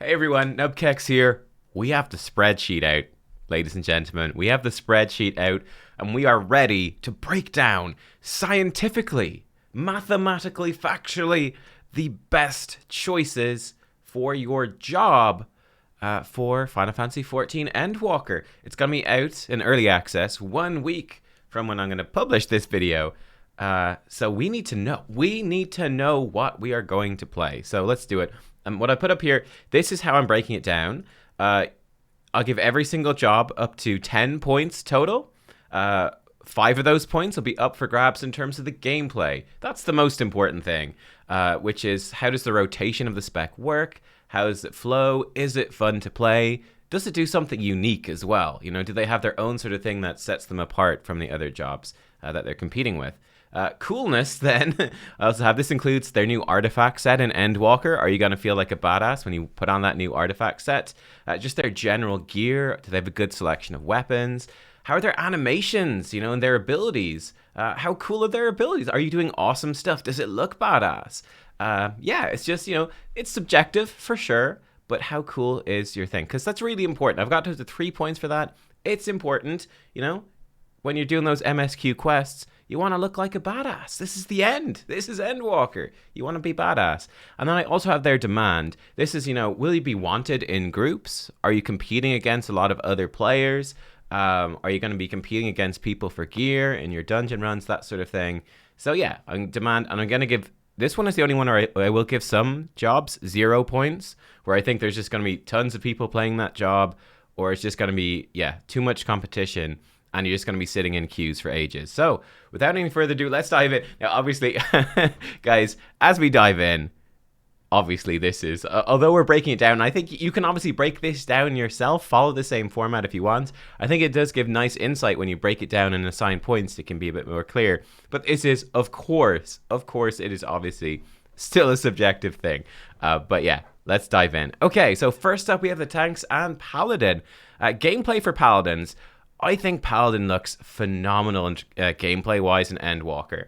Hey everyone, Nubkeks here. We have the spreadsheet out, ladies and gentlemen. We have the spreadsheet out, and we are ready to break down scientifically, mathematically, factually, the best choices for your job for Final Fantasy XIV Endwalker. It's going to be out in early access 1 week from when I'm going to publish this video. So we need to know. We need to know what we are going to play. So let's do it. What I put up here, this is how I'm breaking it down. I'll give every single job up to 10 points total. 5 of those points will be up for grabs in terms of the gameplay. That's the most important thing, which is how does the rotation of the spec work? How does it flow? Is it fun to play? Does it do something unique as well? You know, do they have their own sort of thing that sets them apart from the other jobs that they're competing with? Coolness, then. I also have this includes their new artifact set in Endwalker. Are you going to feel like a badass when you put on that new artifact set? Just their general gear. Do they have a good selection of weapons? How are their animations, you know, and their abilities? How cool are their abilities? Are you doing awesome stuff? Does it look badass? Yeah, it's just, you know, it's subjective for sure, but how cool is your thing? Because that's really important. I've got to 3 points for that. It's important, you know, when you're doing those MSQ quests, you want to look like a badass. This is the end. This is Endwalker. You want to be badass. And then I also have their demand. This is, you know, will you be wanted in groups? Are you competing against a lot of other players? Are you going to be competing against people for gear in your dungeon runs, that sort of thing? So yeah, I'm demand, and I'm going to give, this one is the only one where I will give some jobs 0 points, where I think there's just going to be tons of people playing that job, or it's just going to be, yeah, too much competition, and you're just going to be sitting in queues for ages. So without any further ado, let's dive in. Now, obviously, guys, as we dive in, obviously this is, although we're breaking it down, I think you can obviously break this down yourself, follow the same format if you want. I think it does give nice insight when you break it down and assign points. It can be a bit more clear. But this is, of course, it is obviously still a subjective thing. But yeah, let's dive in. Okay, so first up we have the tanks and Paladin. Gameplay for Paladins. I think Paladin looks phenomenal in, gameplay-wise in Endwalker.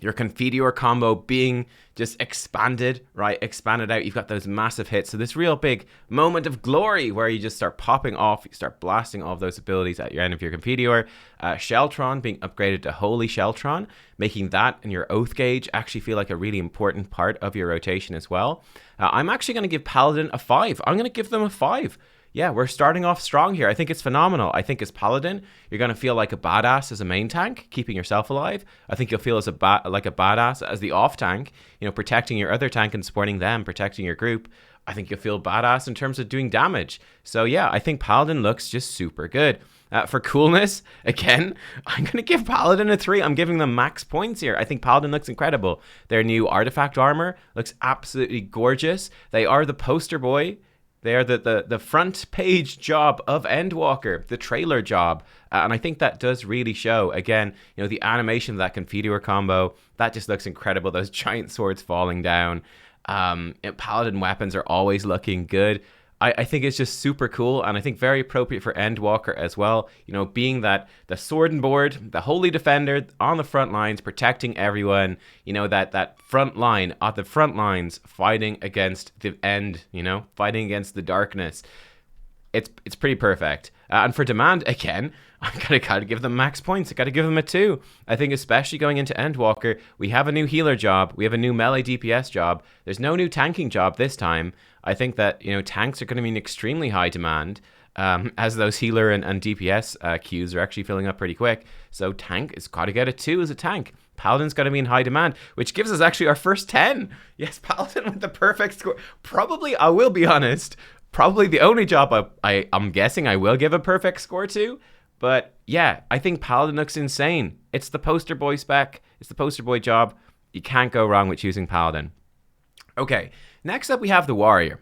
Your Confiteor combo being just expanded, right? Expanded out. You've got those massive hits. So this real big moment of glory where you just start popping off. You start blasting all of those abilities at your end of your Confiteor. Sheltron being upgraded to Holy Sheltron, making that and your Oath Gauge actually feel like a really important part of your rotation as well. I'm actually going to give Paladin a 5. I'm going to give them a 5. Yeah, we're starting off strong here. I think it's phenomenal. I think as Paladin, you're going to feel like a badass as a main tank, keeping yourself alive. I think you'll feel as like a badass as the off tank, you know, protecting your other tank and supporting them, protecting your group. I think you'll feel badass in terms of doing damage. So yeah, I think Paladin looks just super good. For coolness, again, I'm going to give Paladin a 3. I'm giving them max points here. I think Paladin looks incredible. Their new artifact armor looks absolutely gorgeous. They are the poster boy. They are the front page job of Endwalker, the trailer job. And I think that does really show. Again, you know, the animation of that Confiteor combo, that just looks incredible. Those giant swords falling down. Paladin weapons are always looking good. I think it's just super cool, and I think very appropriate for Endwalker as well. You know, being that the sword and board, the holy defender on the front lines, protecting everyone. You know, that front line, at the front lines, fighting against the end. You know, fighting against the darkness. It's pretty perfect. And for demand, again, I gotta give them max points. I gotta give them a 2. I think especially going into Endwalker, we have a new healer job. We have a new melee DPS job. There's no new tanking job this time. I think that, you know, tanks are going to be in extremely high demand, as those healer and DPS queues are actually filling up pretty quick. So tank has got to get a 2 as a tank. Paladin's got to be in high demand, which gives us actually our first 10. Yes, Paladin with the perfect score. Probably, I will be honest, probably the only job I'm guessing I will give a perfect score to. But yeah, I think Paladin looks insane. It's the poster boy spec. It's the poster boy job. You can't go wrong with choosing Paladin. Okay, next up we have the Warrior.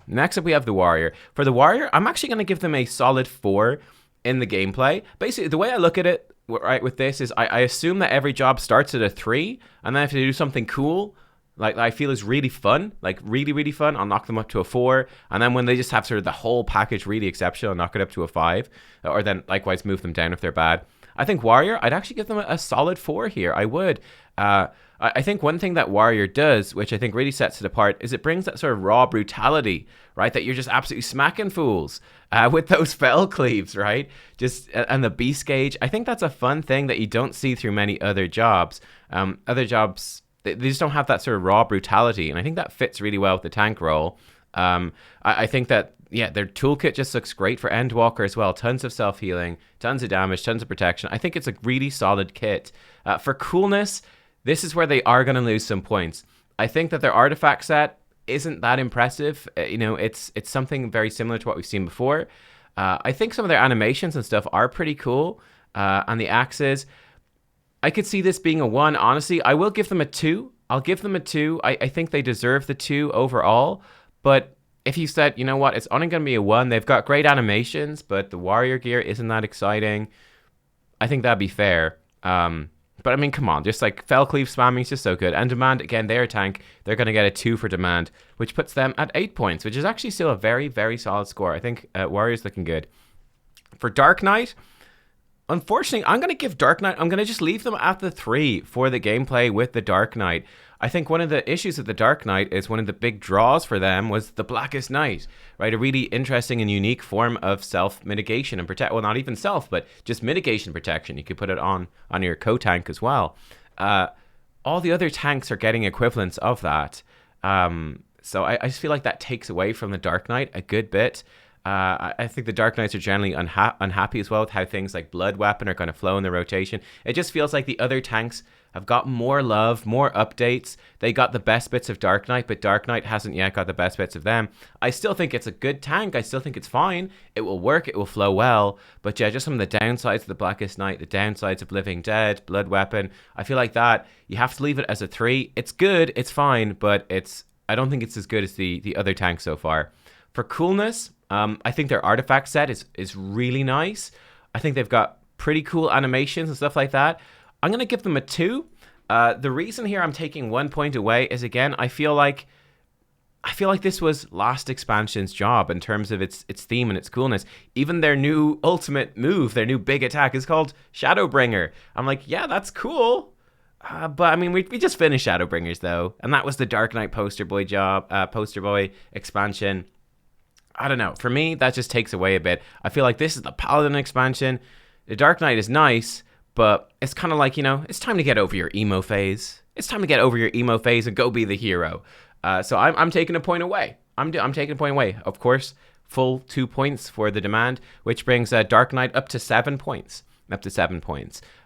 For the Warrior, I'm actually going to give them a solid 4 in the gameplay. Basically, the way I look at it, right, with this is I assume that every job starts at a 3, and then if they do something cool, like I feel is really fun, like really, really fun, I'll knock them up to a 4. And then when they just have sort of the whole package really exceptional, I'll knock it up to a 5. Or then likewise move them down if they're bad. I think Warrior, I'd actually give them a solid 4 here. I would. I think one thing that Warrior does, which I think really sets it apart, is it brings that sort of raw brutality, right? That you're just absolutely smacking fools with those fell cleaves, right? Just and the beast gauge. I think that's a fun thing that you don't see through many other jobs. Other jobs, they just don't have that sort of raw brutality, and I think that fits really well with the tank role. I think that, yeah, their toolkit just looks great for Endwalker as well. Tons of self-healing, tons of damage, tons of protection. I think it's a really solid kit. For coolness, this is where they are going to lose some points. I think that their artifact set isn't that impressive. It's something very similar to what we've seen before. I think some of their animations and stuff are pretty cool. And the axes, I could see this being a 1. Honestly, I will give them a 2. I'll give them a 2. I think they deserve the 2 overall. But if you said, you know what, it's only going to be a 1, they've got great animations, but the warrior gear isn't that exciting, I think that'd be fair. But I mean, come on, just like Fellcleave spamming is just so good. And Demand, again, they're a tank. They're going to get a 2 for Demand, which puts them at 8 points, which is actually still a very, very solid score. I think Warrior's looking good. For Dark Knight, unfortunately, I'm going to give Dark Knight, I'm going to just leave them at the 3 for the gameplay with the Dark Knight. I think one of the issues with the Dark Knight is one of the big draws for them was the Blackest Night, right? A really interesting and unique form of self-mitigation and protect. Well, not even self, but just mitigation protection. You could put it on your co-tank as well. All the other tanks are getting equivalents of that. So I just feel like that takes away from the Dark Knight a good bit. I think the Dark Knights are generally unhappy as well with how things like Blood Weapon are going to flow in the rotation. It just feels like the other tanks have got more love, more updates. They got the best bits of Dark Knight, but Dark Knight hasn't yet got the best bits of them. I still think it's a good tank. I still think it's fine. It will work. It will flow well. But yeah, just some of the downsides of the Blackest Night, the downsides of Living Dead, Blood Weapon, I feel like that you have to leave it as a 3. It's good. It's fine, but I don't think it's as good as the other tanks so far. For coolness, I think their artifact set is really nice. I think they've got pretty cool animations and stuff like that. I'm going to give them a 2. The reason here I'm taking 1 point away is, again, I feel like this was last expansion's job in terms of its theme and its coolness. Even their new ultimate move, their new big attack is called Shadowbringer. I'm like, yeah, that's cool. But I mean, we just finished Shadowbringers though, and that was the Dark Knight poster boy expansion. I don't know. For me, that just takes away a bit. I feel like this is the Paladin expansion. The Dark Knight is nice, but it's kind of like, it's time to get over your emo phase. It's time to get over your emo phase and go be the hero. So I'm taking a point away. I'm taking a point away. Of course, full 2 points for the Demand, which brings Dark Knight up to 7 points.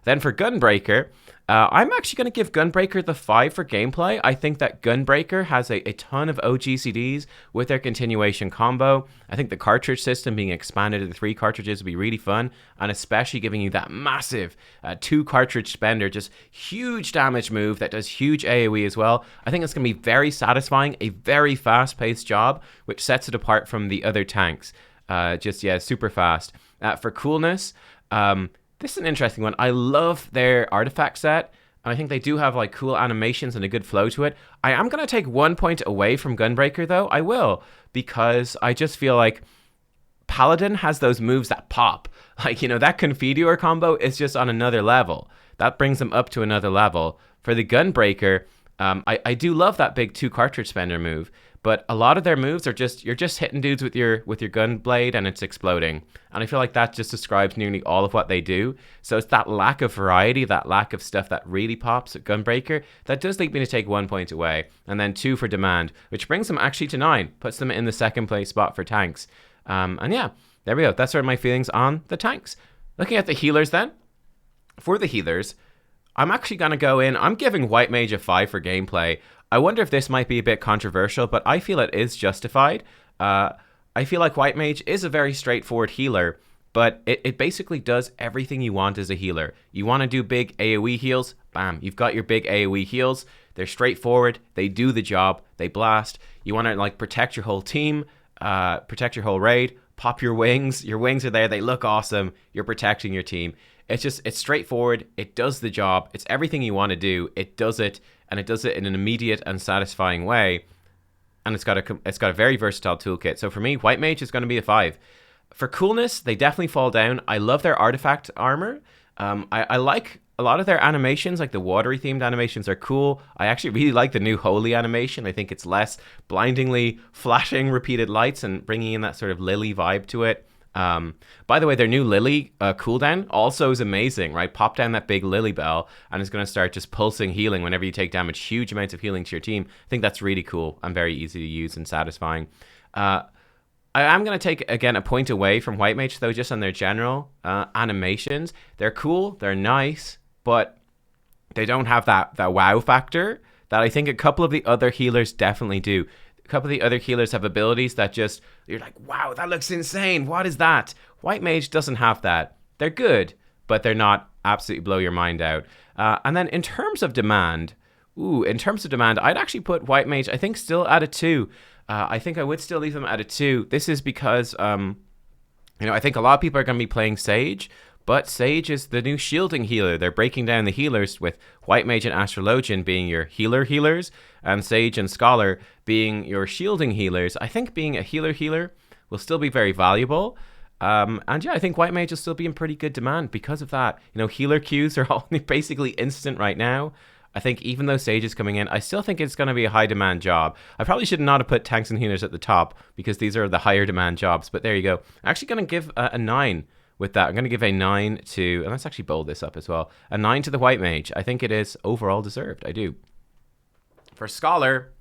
Then for Gunbreaker, I'm actually going to give Gunbreaker the 5 for gameplay. I think that Gunbreaker has a ton of OGCDs with their continuation combo. I think the cartridge system being expanded to the 3 cartridges would be really fun, and especially giving you that massive 2 cartridge spender, just huge damage move that does huge AoE as well. I think it's going to be very satisfying, a very fast-paced job, which sets it apart from the other tanks. Super fast. For coolness, this is an interesting one. I love their artifact set, and I think they do have like cool animations and a good flow to it. I am going to take 1 point away from Gunbreaker though. I will, because I just feel like Paladin has those moves that pop. Like, that Confiteor combo is just on another level. That brings them up to another level. For the Gunbreaker, I do love that big 2 cartridge spender move, but a lot of their moves are you're just hitting dudes with your gun blade and it's exploding. And I feel like that just describes nearly all of what they do. So it's that lack of variety, that lack of stuff that really pops at Gunbreaker, that does lead me to take 1 point away. And then 2 for Demand, which brings them actually to 9, puts them in the second place spot for tanks. And yeah, there we go. That's sort of my feelings on the tanks. Looking at the healers then. For the healers, I'm actually going to go in. I'm giving White Mage a 5 for gameplay. I wonder if this might be a bit controversial, but I feel it is justified. I feel like White Mage is a very straightforward healer, but it basically does everything you want as a healer. You want to do big AoE heals? Bam, you've got your big AoE heals. They're straightforward. They do the job. They blast. You want to protect your whole team, protect your whole raid, pop your wings. Your wings are there. They look awesome. You're protecting your team. It's straightforward. It does the job. It's everything you want to do. It does it, and it does it in an immediate and satisfying way. And it's got a very versatile toolkit. So for me, White Mage is going to be a 5. For coolness, they definitely fall down. I love their artifact armor. I like a lot of their animations, like the watery themed animations, are cool. I actually really like the new holy animation. I think it's less blindingly flashing repeated lights and bringing in that sort of lily vibe to it. By the way, their new Lily cooldown also is amazing, right? Pop down that big Lily bell and it's going to start just pulsing healing whenever you take damage, huge amounts of healing to your team. I think that's really cool and very easy to use and satisfying. I am going to take, again, a point away from White Mage, though, just on their general animations. They're cool, they're nice, but they don't have that wow factor that I think a couple of the other healers definitely do. A couple of the other healers have abilities that just, you're like, wow, that looks insane. What is that? White Mage doesn't have that. They're good, but they're not absolutely blow your mind out. And then in terms of demand, I'd actually put White Mage, I think, still at a 2. I think I would still leave them at a 2. This is because, I think a lot of people are going to be playing Sage, but Sage is the new shielding healer. They're breaking down the healers with White Mage and Astrologian being your healers, and Sage and Scholar being your shielding healers. I think being a healer will still be very valuable. And yeah, I think White Mage will still be in pretty good demand because of that. Healer queues are all basically instant right now. I think even though Sage is coming in, I still think it's going to be a high demand job. I probably should not have put tanks and healers at the top because these are the higher demand jobs. But there you go. I'm actually going to give a 9 with that. I'm going to give a 9 to, and let's actually bold this up as well, a 9 to the White Mage. I think it is overall deserved. I do. For Scholar,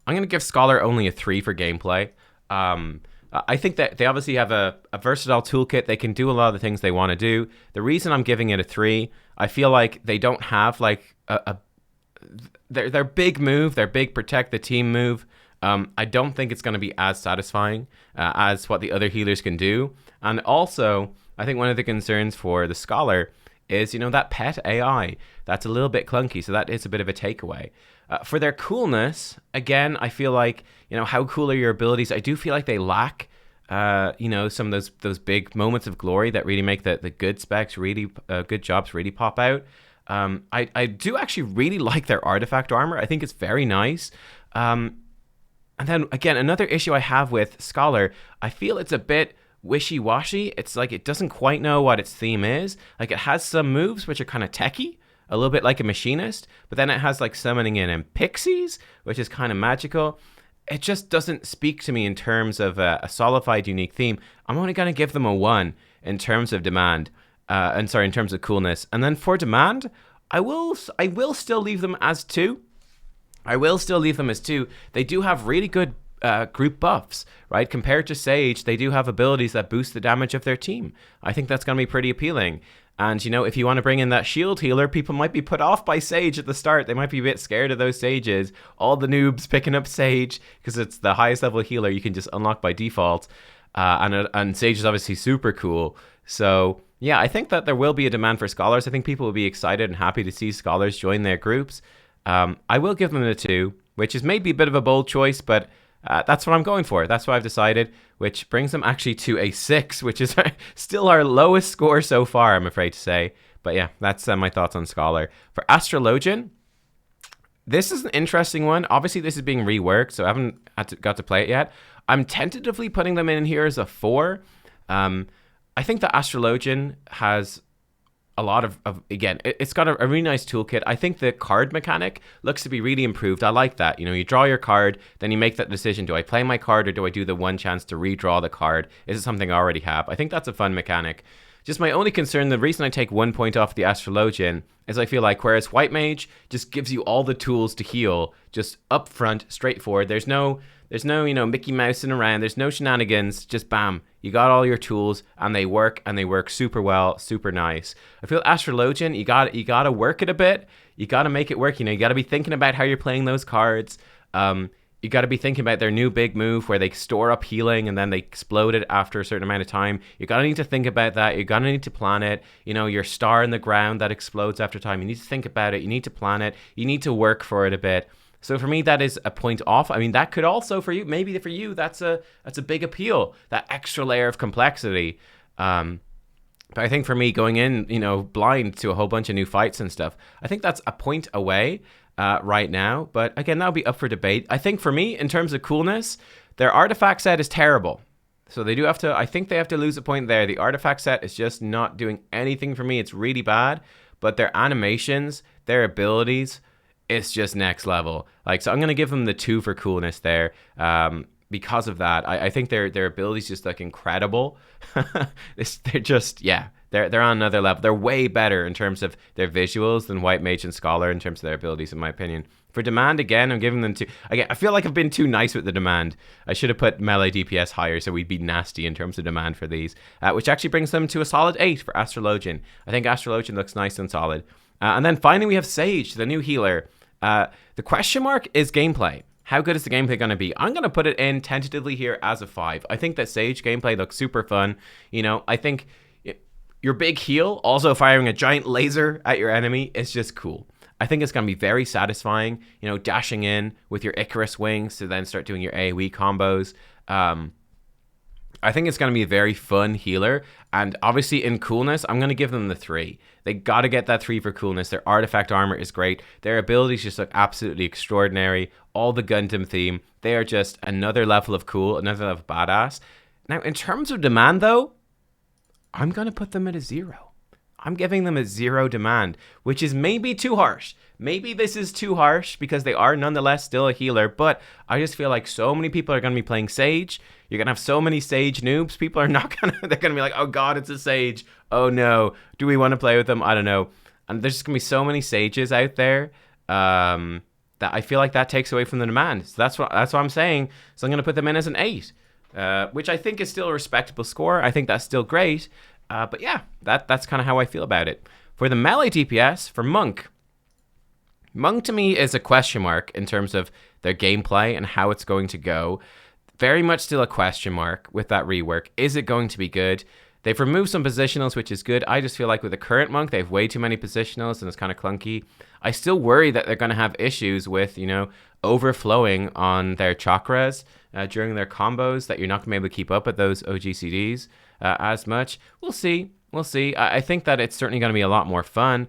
I'm going to give Scholar only a 3 for gameplay. I think that they obviously have a versatile toolkit. They can do a lot of the things they want to do. The reason I'm giving it a 3, I feel like they don't have like their big move, their big protect the team move. I don't think it's going to be as satisfying as what the other healers can do. And also, I think one of the concerns for the Scholar is, that pet AI. That's a little bit clunky, so that is a bit of a takeaway. For their coolness, again, I feel like, how cool are your abilities? I do feel like they lack, some of those big moments of glory that really make the good specs really, good jobs really pop out. I do actually really like their artifact armor. I think it's very nice. And then, again, another issue I have with Scholar, I feel it's a bit wishy-washy. It's like it doesn't quite know what its theme is. Like, it has some moves which are kind of techy, a little bit like a machinist, but then it has like summoning in and pixies, which is kind of magical. It just doesn't speak to me in terms of a solidified unique theme. I'm only going to give them a 1 in terms of demand. In terms of coolness. And then for demand, I will still leave them as 2. They do have really good group buffs, right? Compared to Sage, they do have abilities that boost the damage of their team. I think that's going to be pretty appealing. And, if you want to bring in that shield healer, people might be put off by Sage at the start. They might be a bit scared of those Sages. All the noobs picking up Sage because it's the highest level healer you can just unlock by default. And Sage is obviously super cool. So, yeah, I think that there will be a demand for Scholars. I think people will be excited and happy to see Scholars join their groups. I will give them a 2, which is maybe a bit of a bold choice, but that's what I'm going for. That's what I've decided, which brings them actually to a 6, which is still our lowest score so far, I'm afraid to say. But yeah, that's my thoughts on Scholar. For Astrologian, this is an interesting one. Obviously, this is being reworked, so I haven't got to play it yet. I'm tentatively putting them in here as a 4. I think the Astrologian has a lot of again, it's got a really nice toolkit. I think the card mechanic looks to be really improved. I like that. You draw your card, then you make that decision. Do I play my card or do I do the one chance to redraw the card? Is it something I already have? I think that's a fun mechanic. Just my only concern, the reason I take 1 point off the Astrologian is I feel like whereas White Mage just gives you all the tools to heal, just upfront, straightforward. There's no Mickey Mousing around. There's no shenanigans. Just bam, you got all your tools and they work super well, super nice. I feel Astrologian, you got to work it a bit. You got to make it work. You got to be thinking about how you're playing those cards. You got to be thinking about their new big move where they store up healing and then they explode it after a certain amount of time. You got to need to think about that. You're going to need to plan it. Your star in the ground that explodes after time. You need to think about it. You need to plan it. You need to work for it a bit. So for me, that is a point off. I mean, that could also for you, maybe for you, that's a big appeal, that extra layer of complexity. But I think for me, going in, blind to a whole bunch of new fights and stuff, I think that's a point away right now. But again, that'll be up for debate. I think for me, in terms of coolness, their artifact set is terrible. So they do have to, I think they have to lose a point there. The artifact set is just not doing anything for me. It's really bad. but their animations, their abilities, it's just next level. Like, so I'm gonna give them the 2 for coolness there. Because of that, I think their abilities just like incredible. They're just, yeah, they're on another level. They're way better in terms of their visuals than White Mage and Scholar in terms of their abilities, in my opinion. For demand, again, I'm giving them 2. Again, I feel like I've been too nice with the demand. I should have put melee DPS higher so we'd be nasty in terms of demand for these, which actually brings them to a solid 8 for Astrologian. I think Astrologian looks nice and solid. And then finally we have Sage, the new healer. The question mark is gameplay. How good is the gameplay going to be? I'm going to put it in tentatively here as a 5. I think that Sage gameplay looks super fun. You know, I think your big heal, also firing a giant laser at your enemy, is just cool. I think it's going to be very satisfying, you know, dashing in with your Icarus wings to then start doing your AoE combos. I think it's going to be a very fun healer. And obviously in coolness, I'm going to give them the 3. They got to get that 3 for coolness. Their artifact armor is great. Their abilities just look absolutely extraordinary. All the Gundam theme. They are just another level of cool, another level of badass. Now, in terms of demand, though, I'm going to put them at a 0. I'm giving them a 0 demand, which is maybe too harsh. Maybe this is too harsh because they are nonetheless still a healer, but I just feel like so many people are going to be playing Sage. You're going to have so many Sage noobs. People are not going to, they're going to be like, oh God, it's a Sage. Oh no. Do we want to play with them? I don't know. And there's just going to be so many Sages out there that I feel like that takes away from the demand. So that's what I'm saying. So I'm going to put them in as an 8, which I think is still a respectable score. I think that's still great. But yeah, that's kind of how I feel about it. For the melee DPS, for Monk to me is a question mark in terms of their gameplay and how it's going to go. Very much still a question mark with that rework. Is it going to be good? They've removed some positionals, which is good. I just feel like with the current Monk, they have way too many positionals and it's kind of clunky. I still worry that they're going to have issues with, you know, overflowing on their chakras during their combos, that you're not going to be able to keep up with those OGCDs as much. We'll see. I think that it's certainly going to be a lot more fun.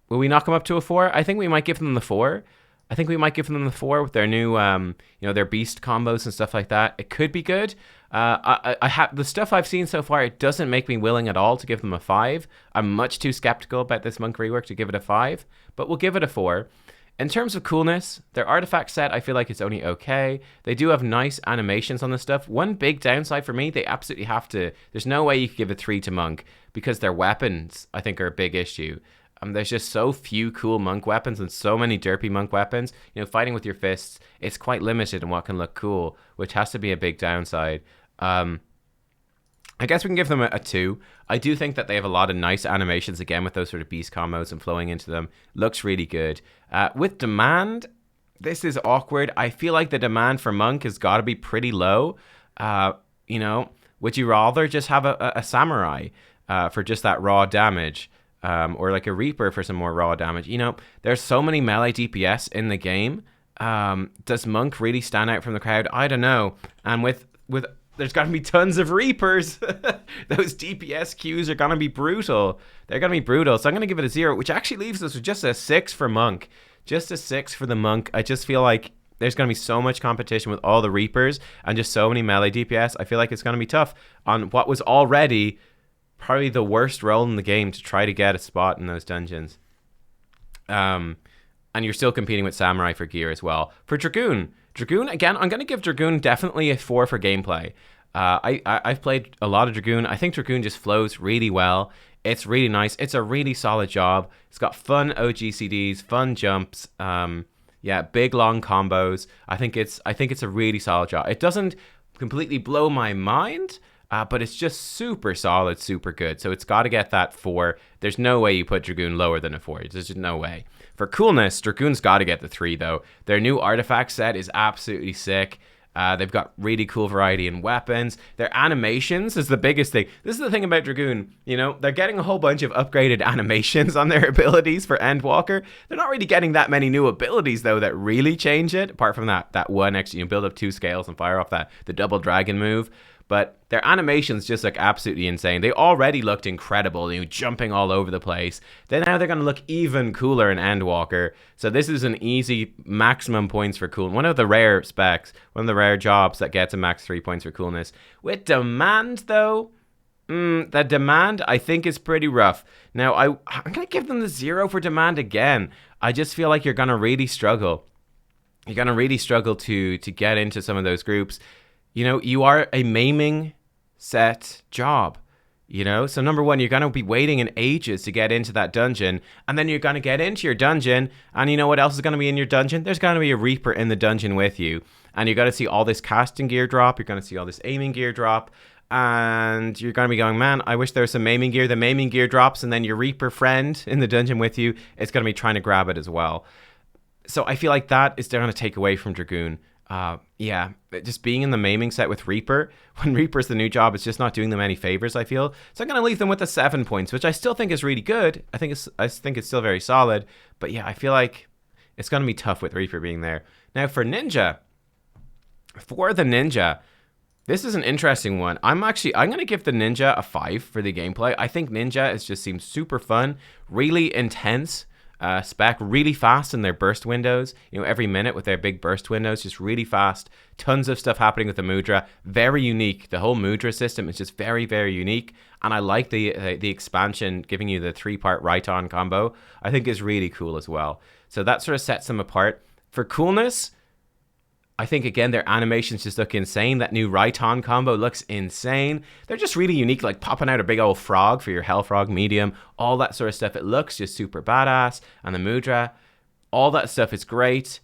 Will we knock them up to a 4? I think we might give them the 4. I think we might give them the 4 with their new, you know, their beast combos and stuff like that. It could be good. I have the stuff I've seen so far. It doesn't make me willing at all to give them a 5. I'm much too skeptical about this Monk rework to give it a 5, but we'll give it a 4. In terms of coolness, their artifact set, I feel like it's only okay. They do have nice animations on this stuff. One big downside for me, they absolutely have to, there's no way you could give a 3 to Monk because their weapons, I think, are a big issue. There's just so few cool Monk weapons and so many derpy Monk weapons. You know, fighting with your fists, it's quite limited in what can look cool, which has to be a big downside. I guess we can give them a 2. I do think that they have a lot of nice animations, again, with those sort of beast combos and flowing into them. Looks really good. With demand, this is awkward. I feel like the demand for Monk has got to be pretty low. You know, would you rather just have a Samurai for just that raw damage? Or like a Reaper for some more raw damage? You know, there's so many melee DPS in the game. Does Monk really stand out from the crowd? I don't know. And with there's got to be tons of Reapers. Those DPS queues are going to be brutal. They're going to be brutal. So I'm going to give it a 0, which actually leaves us with just a 6 for Monk. Just a 6 for the Monk. I just feel like there's going to be so much competition with all the Reapers and just so many melee DPS. I feel like it's going to be tough on what was already probably the worst role in the game to try to get a spot in those dungeons. And you're still competing with Samurai for gear as well. For Dragoon, again, I'm going to give Dragoon definitely a 4 for gameplay. I've played a lot of Dragoon. I think Dragoon just flows really well. It's really nice. It's a really solid job. It's got fun OGCDs, fun jumps. Yeah, big long combos. I think it's a really solid job. It doesn't completely blow my mind, but it's just super solid, super good. So it's got to get that 4. There's no way you put Dragoon lower than a 4. There's just no way. For coolness, Dragoon's got to get the 3, though. Their new artifact set is absolutely sick. They've got really cool variety in weapons. Their animations is the biggest thing. This is the thing about Dragoon. You know, they're getting a whole bunch of upgraded animations on their abilities for Endwalker. They're not really getting that many new abilities, though, that really change it. Apart from that one extra, you build up 2 scales and fire off the double dragon move. But their animations just look absolutely insane. They already looked incredible, you know, jumping all over the place. Then now they're going to look even cooler in Endwalker. So this is an easy maximum points for cool. One of the rare specs, one of the rare jobs that gets a max 3 points for coolness. With demand, though, The demand, I think, is pretty rough. Now, I'm going to give them the 0 for demand again. I just feel like you're going to really struggle. You're going to really struggle to get into some of those groups. You are a maiming set job. So number one, you're going to be waiting in ages to get into that dungeon, and then you're going to get into your dungeon, and you know what else is going to be in your dungeon? There's going to be a Reaper in the dungeon with you, and you're going to see all this casting gear drop, you're going to see all this aiming gear drop, and you're going to be going, man, I wish there was some maiming gear. The maiming gear drops, and then your Reaper friend in the dungeon with you is going to be trying to grab it as well. So I feel like that is going to take away from Dragoon. Yeah, just being in the maiming set with Reaper, when Reaper's the new job, it's just not doing them any favors, I feel. So I'm going to leave them with the 7 points, which I still think is really good. I think it's still very solid. But yeah, I feel like it's going to be tough with Reaper being there. Now for the Ninja, this is an interesting one. I'm going to give the Ninja a 5 for the gameplay. I think Ninja just seems super fun, really intense. Spec, really fast in their burst windows, every minute with their big burst windows, just really fast. Tons of stuff happening with the Mudra, very unique. The whole Mudra system is just very, very unique, and I like the expansion giving you the 3-part Raiton combo. I think is really cool as well. So that sort of sets them apart. For coolness, I think, again, their animations just look insane. That new Raiton combo looks insane. They're just really unique, like popping out a big old frog for your Hell Frog medium, all that sort of stuff. It looks just super badass. And the Mudra, all that stuff is great.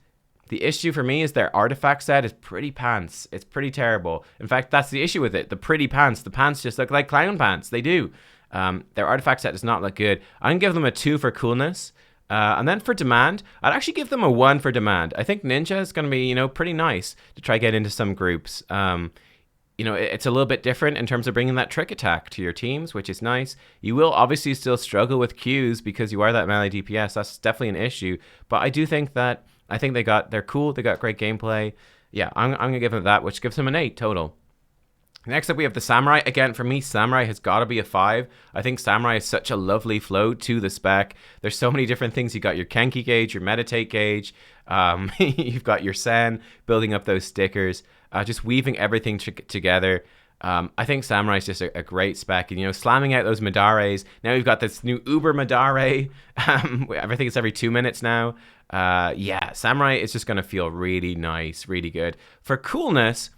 The issue for me is their artifact set is pretty pants. It's pretty terrible. In fact, that's the issue with it. The pretty pants. The pants just look like clown pants. They do. Their artifact set does not look good. I'm going to give them a 2 for coolness. And then for demand, I'd actually give them a 1 for demand. I think Ninja is going to be, pretty nice to try get into some groups. It's a little bit different in terms of bringing that trick attack to your teams, which is nice. You will obviously still struggle with Qs because you are that melee DPS. That's definitely an issue. But I do think they're cool. They got great gameplay. Yeah, I'm going to give them that, which gives them an 8 total. Next up, we have the Samurai. Again, for me, Samurai has got to be a 5. I think Samurai is such a lovely flow to the spec. There's so many different things. You got your Kenki gauge, your Meditate gauge. You've got your Sen, building up those stickers, just weaving everything together. I think Samurai is just a great spec. And, slamming out those Madares. Now we've got this new Uber Madare. I think it's every 2 minutes now. Yeah, Samurai is just going to feel really nice, really good. For coolness,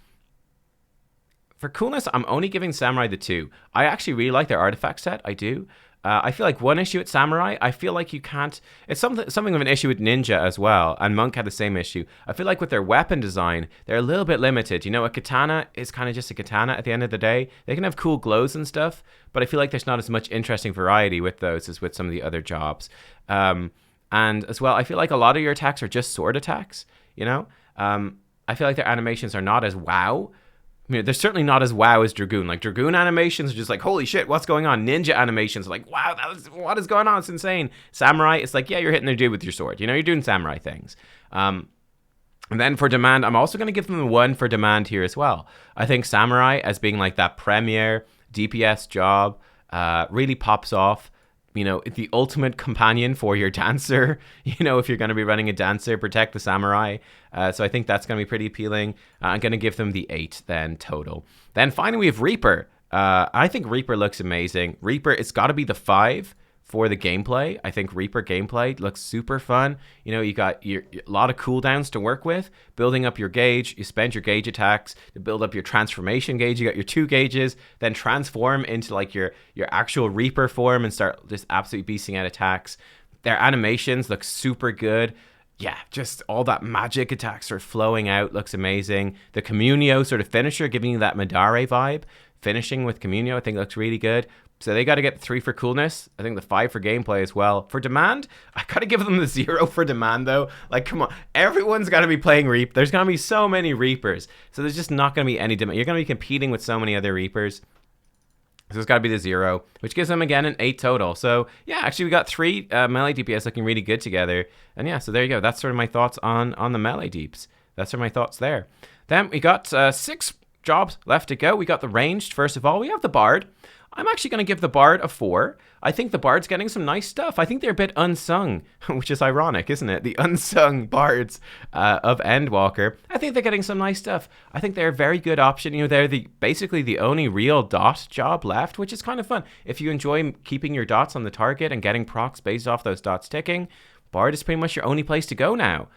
I'm only giving Samurai the 2. I actually really like their artifact set. I do. I feel like one issue with Samurai, I feel like you can't... It's something of an issue with Ninja as well, and Monk had the same issue. I feel like with their weapon design, they're a little bit limited. A katana is kind of just a katana at the end of the day. They can have cool glows and stuff, but I feel like there's not as much interesting variety with those as with some of the other jobs. And as well, I feel like a lot of your attacks are just sword attacks, I feel like their animations are not as wow. They're certainly not as wow as Dragoon. Like, Dragoon animations are just like, holy shit, what's going on? Ninja animations are like, wow, what is going on? It's insane. Samurai, it's like, yeah, you're hitting their dude with your sword. You're doing samurai things. And then for demand, I'm also going to give them a 1 for demand here as well. I think Samurai, as being like that premier DPS job, really pops off. The ultimate companion for your dancer, if you're going to be running a dancer, protect the Samurai. So I think that's going to be pretty appealing. I'm going to give them the 8 then total. Then finally we have Reaper. I think Reaper looks amazing. Reaper, it's got to be the 5 for the gameplay. I think Reaper gameplay looks super fun. You got a lot of cooldowns to work with, building up your gauge. You spend your gauge attacks to build up your transformation gauge. You got your 2 gauges, then transform into like your actual Reaper form and start just absolutely beasting out attacks. Their animations look super good. Yeah, just all that magic attacks sort of flowing out looks amazing. The Communio sort of finisher giving you that Madare vibe. Finishing with Communio I think looks really good. So they got to get the 3 for coolness. I think the 5 for gameplay as well. For demand, I got to give them the 0 for demand, though. Like, come on. Everyone's got to be playing Reap. There's going to be so many Reapers. So there's just not going to be any demand. You're going to be competing with so many other Reapers. So it's got to be the 0, which gives them, again, an 8 total. So, yeah, actually, we got 3 melee DPS looking really good together. And, yeah, so there you go. That's sort of my thoughts on the melee deeps. That's sort of my thoughts there. Then we got 6 jobs left to go. We got the ranged, first of all. We have the Bard. I'm actually going to give the Bard a 4. I think the Bard's getting some nice stuff. I think they're a bit unsung, which is ironic, isn't it? The unsung Bards of Endwalker. I think they're getting some nice stuff. I think they're a very good option. You know, they're basically the only real dot job left, which is kind of fun. If you enjoy keeping your dots on the target and getting procs based off those dots ticking, Bard is pretty much your only place to go now,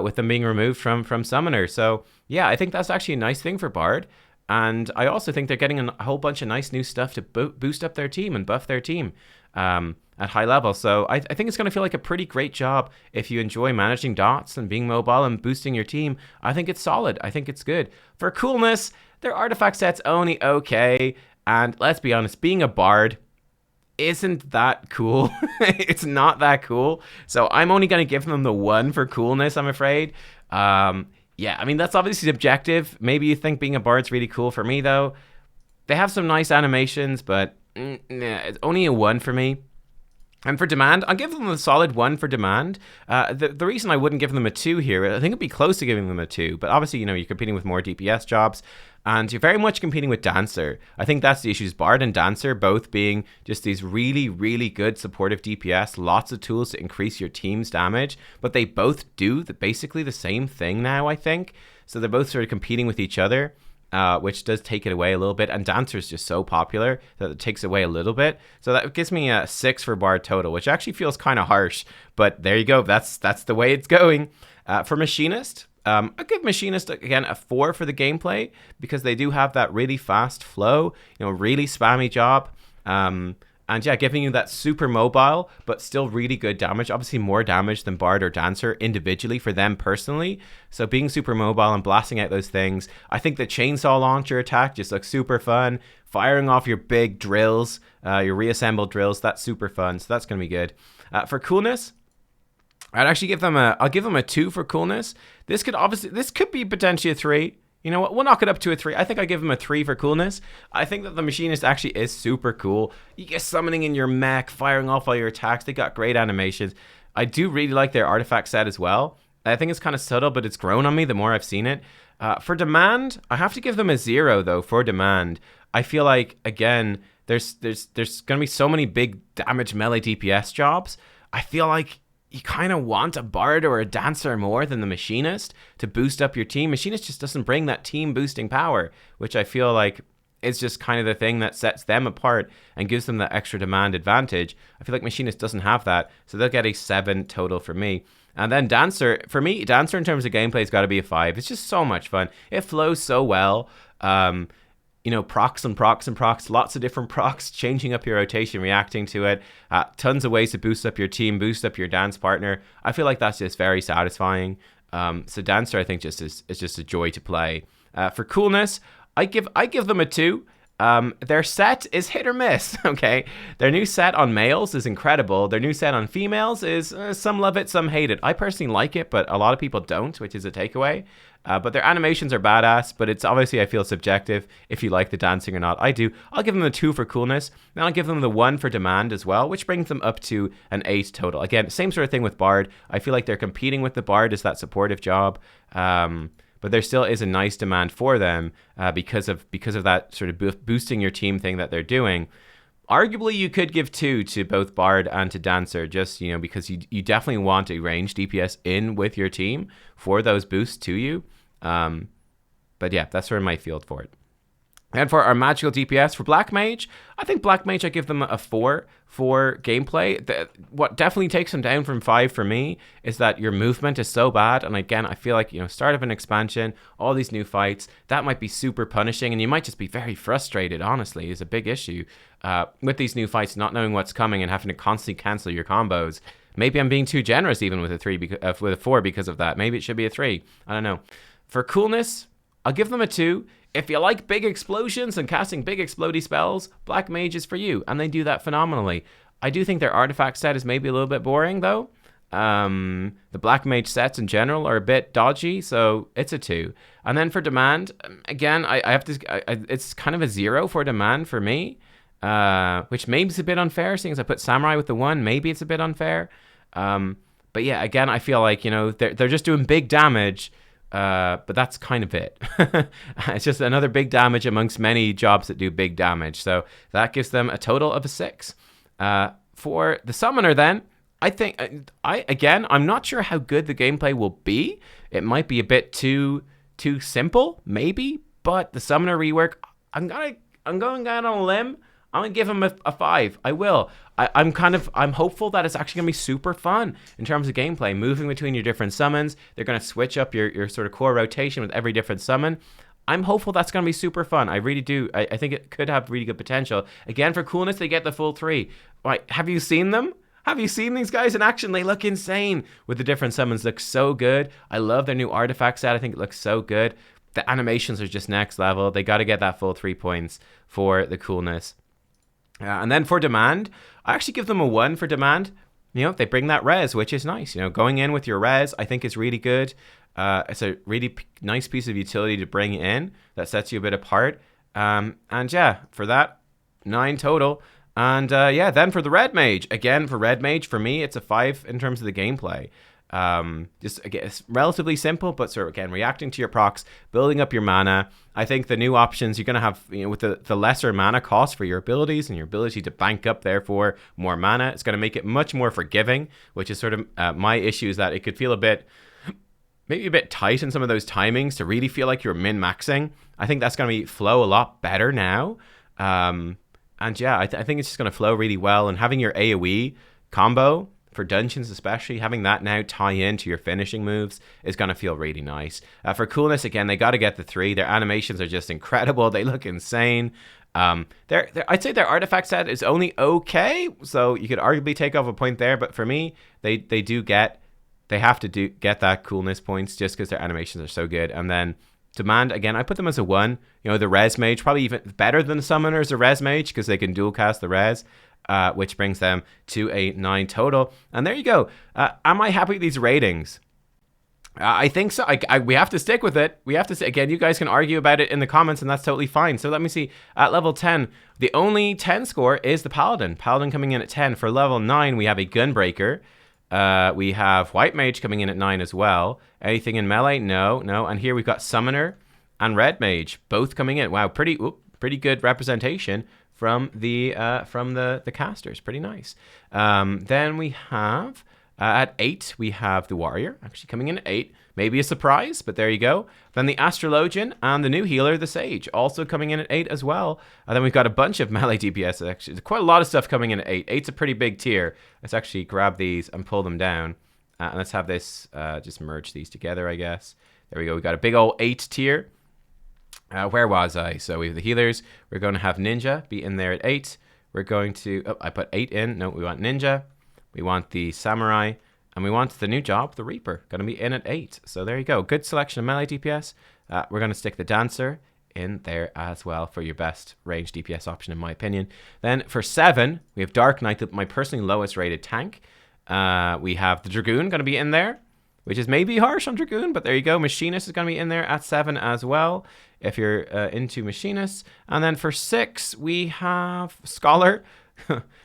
with them being removed from Summoner. So, yeah, I think that's actually a nice thing for Bard. And I also think they're getting a whole bunch of nice new stuff to boost up their team and buff their team at high level. So I think it's going to feel like a pretty great job if you enjoy managing dots and being mobile and boosting your team. I think it's solid. I think it's good. For coolness, their artifact set's only okay. And let's be honest, being a bard isn't that cool. It's not that cool. So I'm only going to give them the 1 for coolness, I'm afraid. Yeah, I mean, that's obviously subjective. Maybe you think being a bard's really cool. For me, though, they have some nice animations, but it's only a 1 for me. And for demand, I'll give them a solid 1 for demand. The reason I wouldn't give them a 2 here, I think it'd be close to giving them a 2, but obviously, you know, you're competing with more DPS jobs, and you're very much competing with Dancer. I think that's the issues. Bard and Dancer both being just these really, really good supportive DPS, lots of tools to increase your team's damage, but they both do basically the same thing now, I think. So they're both sort of competing with each other. Which does take it away a little bit, and Dancer is just so popular that it takes away a little bit. So that gives me a 6 for Bard total, which actually feels kind of harsh, but there you go. That's the way it's going. For Machinist, I'll give Machinist again a 4 for the gameplay, because they do have that really fast flow, you know, really spammy job. And yeah, giving you that super mobile, but still really good damage. Obviously more damage than Bard or Dancer individually for them personally. So being super mobile and blasting out those things. I think the chainsaw launcher attack just looks super fun. Firing off your big drills, your reassembled drills, that's super fun. So that's going to be good. For coolness, I'd actually give them I'll give them a 2 for coolness. This could be potentially a 3. You know what? We'll knock it up to a 3. I think I give him a 3 for coolness. I think that the Machinist actually is super cool. You get summoning in your mech, firing off all your attacks. They got great animations. I do really like their artifact set as well. I think it's kind of subtle, but it's grown on me the more I've seen it. For demand, I have to give them a 0 though. For demand, I feel like again, there's gonna be so many big damage melee DPS jobs. I feel like you kind of want a bard or a dancer more than the machinist to boost up your team. Machinist just doesn't bring that team boosting power, which I feel like is just kind of the thing that sets them apart and gives them that extra demand advantage. I feel like machinist doesn't have that, so they'll get a 7 total for me. And then dancer, for me, dancer in terms of gameplay has got to be a 5. It's just so much fun. It flows so well. You know, procs and procs and procs, lots of different procs, changing up your rotation, reacting to it, tons of ways to boost up your team, boost up your dance partner. I feel like that's just very satisfying. So dancer, I think, just is just a joy to play. For coolness, I give them a 2. Their set is hit or miss, okay? Their new set on males is incredible. Their new set on females is, some love it, some hate it. I personally like it, but a lot of people don't, which is a takeaway. But their animations are badass, but it's obviously, I feel, subjective if you like the dancing or not. I do. I'll give them the 2 for coolness. Then I'll give them the 1 for demand as well, which brings them up to an 8 total. Again, same sort of thing with Bard. I feel like they're competing with the Bard as that supportive job. But there still is a nice demand for them because of that sort of boosting your team thing that they're doing. Arguably, you could give 2 to both Bard and to Dancer, just, you know, because you definitely want a ranged DPS in with your team for those boosts to you. But yeah, that's sort of my field for it. And for our magical DPS, for Black Mage, I think Black Mage, I give them a 4 for gameplay. What definitely takes them down from 5 for me is that your movement is so bad. And again, I feel like, you know, start of an expansion, all these new fights, that might be super punishing. And you might just be very frustrated, honestly, is a big issue with these new fights, not knowing what's coming and having to constantly cancel your combos. Maybe I'm being too generous even with a 4 because of that. Maybe it should be a 3. I don't know. For coolness, I'll give them a 2. If you like big explosions and casting big explodey spells, Black Mage is for you, and they do that phenomenally. I do think their artifact set is maybe a little bit boring, though. The Black Mage sets in general are a bit dodgy, so it's a 2. And then for demand, again, I have to. It's kind of a 0 for demand for me, which maybe is a bit unfair, seeing as I put Samurai with the 1. Maybe it's a bit unfair. But yeah, again, I feel like, you know, they're just doing big damage, But that's kind of it. It's just another big damage amongst many jobs that do big damage. So that gives them a total of a 6. For the summoner then, I think I'm not sure how good the gameplay will be. It might be a bit too simple, maybe. But the summoner rework, I'm going out on a limb. I'm gonna give him a 5. I will. I'm hopeful that it's actually gonna be super fun in terms of gameplay, moving between your different summons. They're gonna switch up your sort of core rotation with every different summon. I'm hopeful that's gonna be super fun. I really do. I think it could have really good potential. Again, for coolness, they get the full 3. Right? Have you seen them? Have you seen these guys in action? They look insane with the different summons. Look so good. I love their new artifact set. I think it looks so good. The animations are just next level. They got to get that full 3 points for the coolness. And then for demand, I actually give them a 1 for demand. You know, they bring that res, which is nice. You know, going in with your res, I think is really good. It's a really nice piece of utility to bring in that sets you a bit apart. And yeah, for that, 9 total. And yeah, then for the red mage, again, for red mage, for me, it's a 5 in terms of the gameplay. Just again, it's relatively simple, but sort of again reacting to your procs, building up your mana. I think the new options you're gonna have, you know, with the lesser mana cost for your abilities and your ability to bank up therefore more mana, it's gonna make it much more forgiving, which is sort of my issue, is that it could feel maybe a bit tight in some of those timings to really feel like you're min-maxing. I think that's gonna flow a lot better now. And yeah, I think it's just gonna flow really well, and having your AoE combo for dungeons especially, having that now tie into your finishing moves is going to feel really nice. For coolness, again, they got to get the 3. Their animations are just incredible. They look insane. I'd say their artifact set is only okay, so you could arguably take off a point there, but for me, they have to get that coolness points just because their animations are so good. And then demand, again, I put them as a 1. You know, the res mage, probably even better than the summoners, the res mage, because they can dual cast the res. Which brings them to a 9 total. And there you go. Am I happy with these ratings? I think so. We have to stick with it. We have to. Again, you guys can argue about it in the comments, and that's totally fine. So let me see. At level 10, the only 10 score is the Paladin. Paladin coming in at 10. For level 9, we have a Gunbreaker. We have White Mage coming in at 9 as well. Anything in melee? No. And here we've got Summoner and Red Mage, both coming in. Wow, pretty good representation from the casters. Pretty nice. Then we have at 8 we have the Warrior actually coming in at 8. Maybe a surprise, but there you go. Then the Astrologian and the new healer, the Sage, also coming in at 8 as well. And then we've got a bunch of melee DPS. Actually, quite a lot of stuff coming in at 8. 8's a pretty big tier. Let's actually grab these and pull them down. And let's have this just merge these together, I guess. There we go. We got a big old 8 tier. Where was I? So we have the healers. We're going to have Ninja be in there at 8. We're going to... Oh, I put 8 in. No, we want Ninja. We want the Samurai. And we want the new job, the Reaper. Going to be in at 8. So there you go. Good selection of melee DPS. We're going to stick the Dancer in there as well for your best range DPS option, in my opinion. Then for 7, we have Dark Knight, my personally lowest rated tank. We have the Dragoon going to be in there, which is maybe harsh on Dragoon, but there you go. Machinist is going to be in there at 7 as well, if you're into Machinists. And then for 6, we have Scholar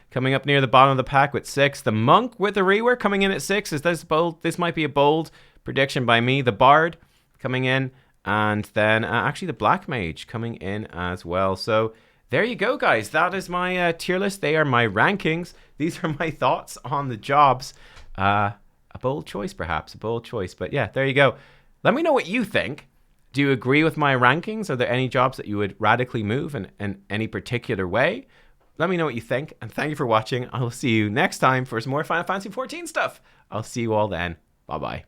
coming up near the bottom of the pack with 6. The Monk with the rework coming in at 6. Is this bold? This might be a bold prediction by me. The Bard coming in, and then actually the Black Mage coming in as well. So there you go, guys. That is my tier list. They are my rankings. These are my thoughts on the jobs. A bold choice, perhaps. A bold choice. But yeah, there you go. Let me know what you think. Do you agree with my rankings? Are there any jobs that you would radically move in any particular way? Let me know what you think. And thank you for watching. I will see you next time for some more Final Fantasy XIV stuff. I'll see you all then. Bye-bye.